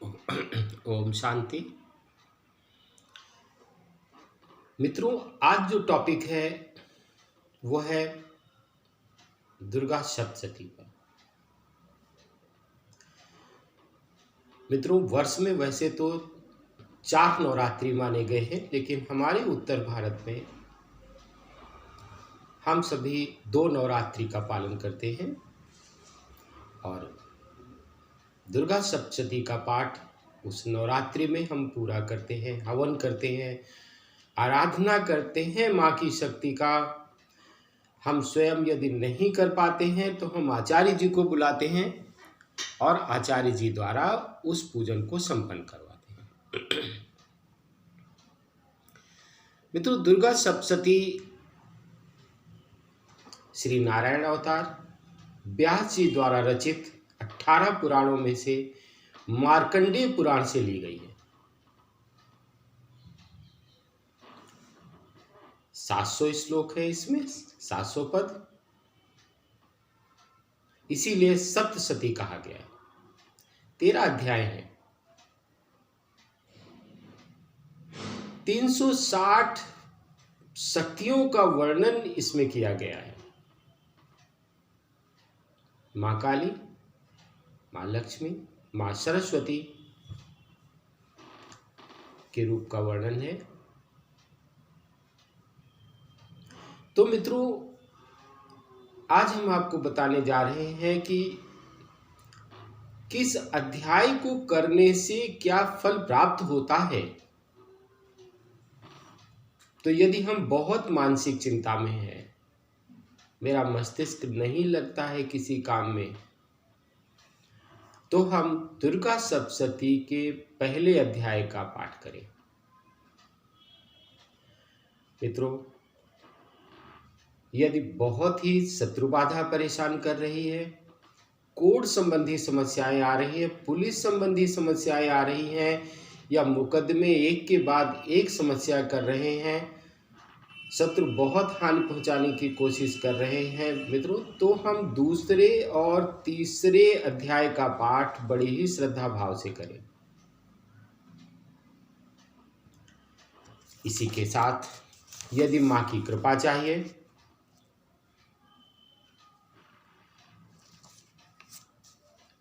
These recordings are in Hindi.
ओम शांति। मित्रों, आज जो टॉपिक है वो है दुर्गा सप्तशती पर। मित्रों, वर्ष में वैसे तो 4 नवरात्रि माने गए हैं, लेकिन हमारे उत्तर भारत में हम सभी 2 नवरात्रि का पालन करते हैं और दुर्गा सप्तशती का पाठ उस नवरात्रि में हम पूरा करते हैं, हवन करते हैं, आराधना करते हैं माँ की शक्ति का। हम स्वयं यदि नहीं कर पाते हैं तो हम आचार्य जी को बुलाते हैं और आचार्य जी द्वारा उस पूजन को संपन्न करवाते हैं। मित्रों, दुर्गा सप्तशती श्री नारायण अवतार व्यास जी द्वारा रचित 18 पुराणों में से मार्कंडेय पुराण से ली गई है। 700 श्लोक है इसमें, 700 पद, इसीलिए सप्तशती कहा गया है। 13 अध्याय है, 360 शक्तियों का वर्णन इसमें किया गया है। माँ काली, माँ लक्ष्मी, माँ सरस्वती के रूप का वर्णन है। तो मित्रों, आज हम आपको बताने जा रहे हैं कि किस अध्याय को करने से क्या फल प्राप्त होता है। तो यदि हम बहुत मानसिक चिंता में हैं, मेरा मस्तिष्क नहीं लगता है किसी काम में, तो हम दुर्गा सप्तशती के पहले अध्याय का पाठ करें। मित्रों, यदि बहुत ही शत्रु बाधा परेशान कर रही है, कोर्ट संबंधी समस्याएं आ रही है, पुलिस संबंधी समस्याएं आ रही हैं, या मुकदमे एक के बाद एक समस्या कर रहे हैं, शत्रु बहुत हानि पहुंचाने की कोशिश कर रहे हैं मित्रों, तो हम दूसरे और तीसरे अध्याय का पाठ बड़ी ही श्रद्धा भाव से करें। इसी के साथ यदि माँ की कृपा चाहिए,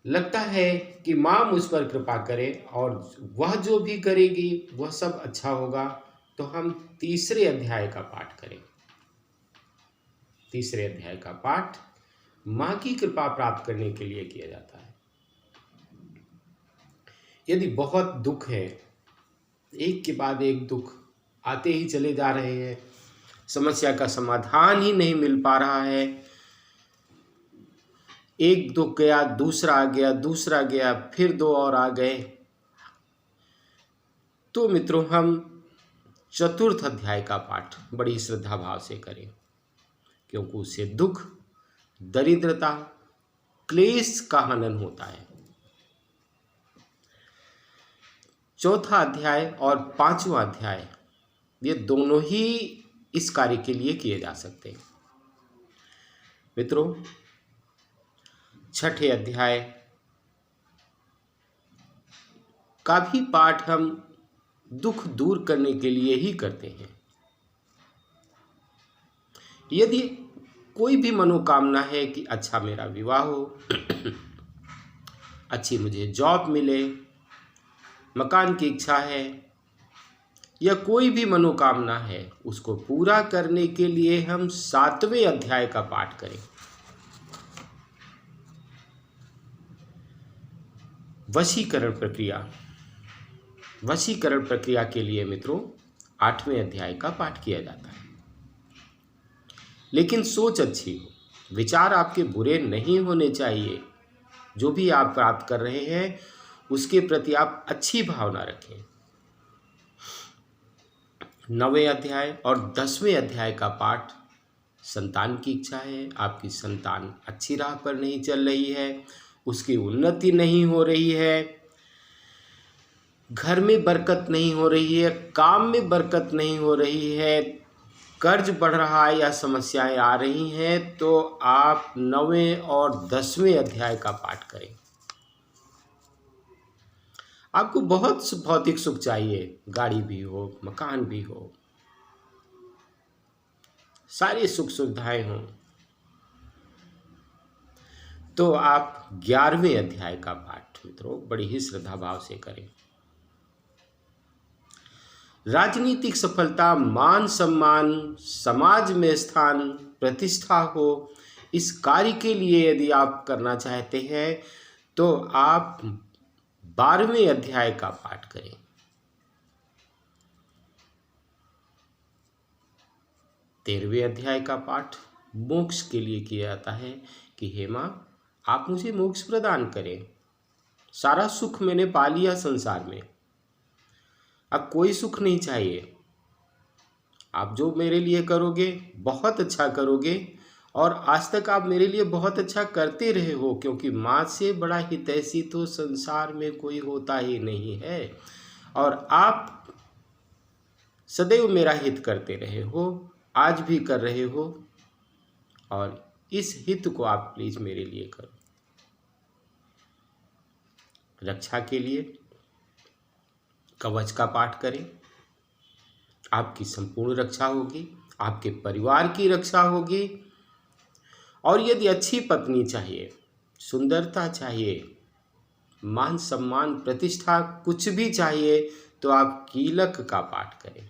लगता है कि माँ मुझ पर कृपा करे और वह जो भी करेगी वह सब अच्छा होगा, तो हम तीसरे अध्याय का पाठ करें। तीसरे अध्याय का पाठ माँ की कृपा प्राप्त करने के लिए किया जाता है। यदि बहुत दुख है, एक के बाद एक दुख आते ही चले जा रहे हैं, समस्या का समाधान ही नहीं मिल पा रहा है, एक दुख गया, दूसरा आ गया, दूसरा गया, फिर 2 और आ गए, तो मित्रों हम चतुर्थ अध्याय का पाठ बड़ी श्रद्धा भाव से करें, क्योंकि उससे दुख, दरिद्रता, क्लेश का हनन होता है। चौथा अध्याय और 5वां अध्याय, ये दोनों ही इस कार्य के लिए किए जा सकते हैं। मित्रों, छठे अध्याय का भी पाठ हम दुख दूर करने के लिए ही करते हैं। यदि कोई भी मनोकामना है कि अच्छा मेरा विवाह हो, अच्छी मुझे जॉब मिले, मकान की इच्छा है, या कोई भी मनोकामना है, उसको पूरा करने के लिए हम 7वें अध्याय का पाठ करें। वशीकरण प्रक्रिया के लिए मित्रों 8वें अध्याय का पाठ किया जाता है। लेकिन सोच अच्छी हो, विचार आपके बुरे नहीं होने चाहिए। जो भी आप प्राप्त कर रहे हैं उसके प्रति आप अच्छी भावना रखें। 9वें अध्याय और 10वें अध्याय का पाठ संतान की इच्छा है, आपकी संतान अच्छी राह पर नहीं चल रही है, उसकी उन्नति नहीं हो रही है, घर में बरकत नहीं हो रही है, काम में बरकत नहीं हो रही है, कर्ज बढ़ रहा है या समस्याएं आ रही हैं, तो आप 9वें और 10वें अध्याय का पाठ करें। आपको बहुत भौतिक सुख चाहिए, गाड़ी भी हो, मकान भी हो, सारी सुख सुविधाएं हों, तो आप 11वें अध्याय का पाठ मित्रों बड़ी ही श्रद्धा भाव से करें। राजनीतिक सफलता, मान सम्मान, समाज में स्थान, प्रतिष्ठा हो, इस कार्य के लिए यदि आप करना चाहते हैं तो आप 12वें अध्याय का पाठ करें। 13वें अध्याय का पाठ मोक्ष के लिए किया जाता है कि हे माँ, आप मुझे मोक्ष प्रदान करें। सारा सुख मैंने पा लिया संसार में, अब कोई सुख नहीं चाहिए। आप जो मेरे लिए करोगे बहुत अच्छा करोगे, और आज तक आप मेरे लिए बहुत अच्छा करते रहे हो, क्योंकि माँ से बड़ा हितैषी तो संसार में कोई होता ही नहीं है। और आप सदैव मेरा हित करते रहे हो, आज भी कर रहे हो, और इस हित को आप प्लीज मेरे लिए करो। रक्षा के लिए कवच का पाठ करें, आपकी संपूर्ण रक्षा होगी, आपके परिवार की रक्षा होगी। और यदि अच्छी पत्नी चाहिए, सुंदरता चाहिए, मान सम्मान प्रतिष्ठा कुछ भी चाहिए, तो आप कीलक का पाठ करें।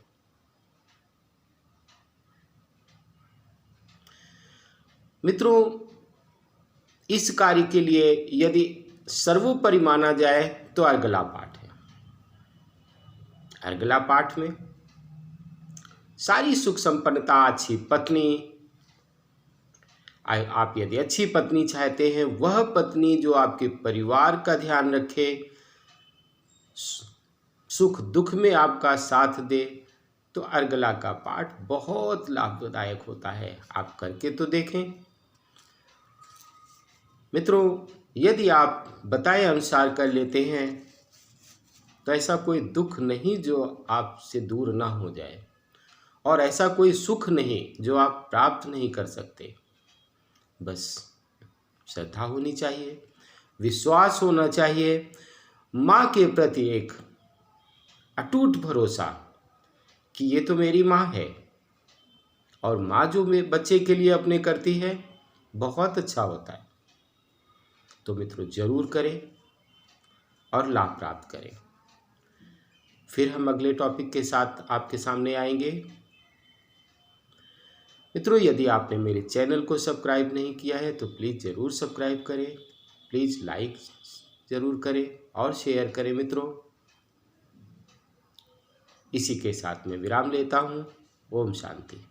मित्रों, इस कार्य के लिए यदि सर्वोपरि माना जाए तो अर्गला पाठ है। अर्गला पाठ में सारी सुख संपन्नता, अच्छी पत्नी, आप यदि अच्छी पत्नी चाहते हैं, वह पत्नी जो आपके परिवार का ध्यान रखे, सुख दुख में आपका साथ दे, तो अर्गला का पाठ बहुत लाभदायक होता है। आप करके तो देखें। मित्रों, यदि आप बताए अनुसार कर लेते हैं तो ऐसा कोई दुख नहीं जो आपसे दूर ना हो जाए, और ऐसा कोई सुख नहीं जो आप प्राप्त नहीं कर सकते। बस श्रद्धा होनी चाहिए, विश्वास होना चाहिए, माँ के प्रति एक अटूट भरोसा कि ये तो मेरी माँ है, और माँ जो मेरे बच्चे के लिए अपने करती है बहुत अच्छा होता है। तो मित्रों जरूर करें और लाभ प्राप्त करें। फिर हम अगले टॉपिक के साथ आपके सामने आएंगे। मित्रों, यदि आपने मेरे चैनल को सब्सक्राइब नहीं किया है तो प्लीज़ ज़रूर सब्सक्राइब करें, प्लीज़ लाइक ज़रूर करें और शेयर करें। मित्रों, इसी के साथ मैं विराम लेता हूँ। ओम शांति।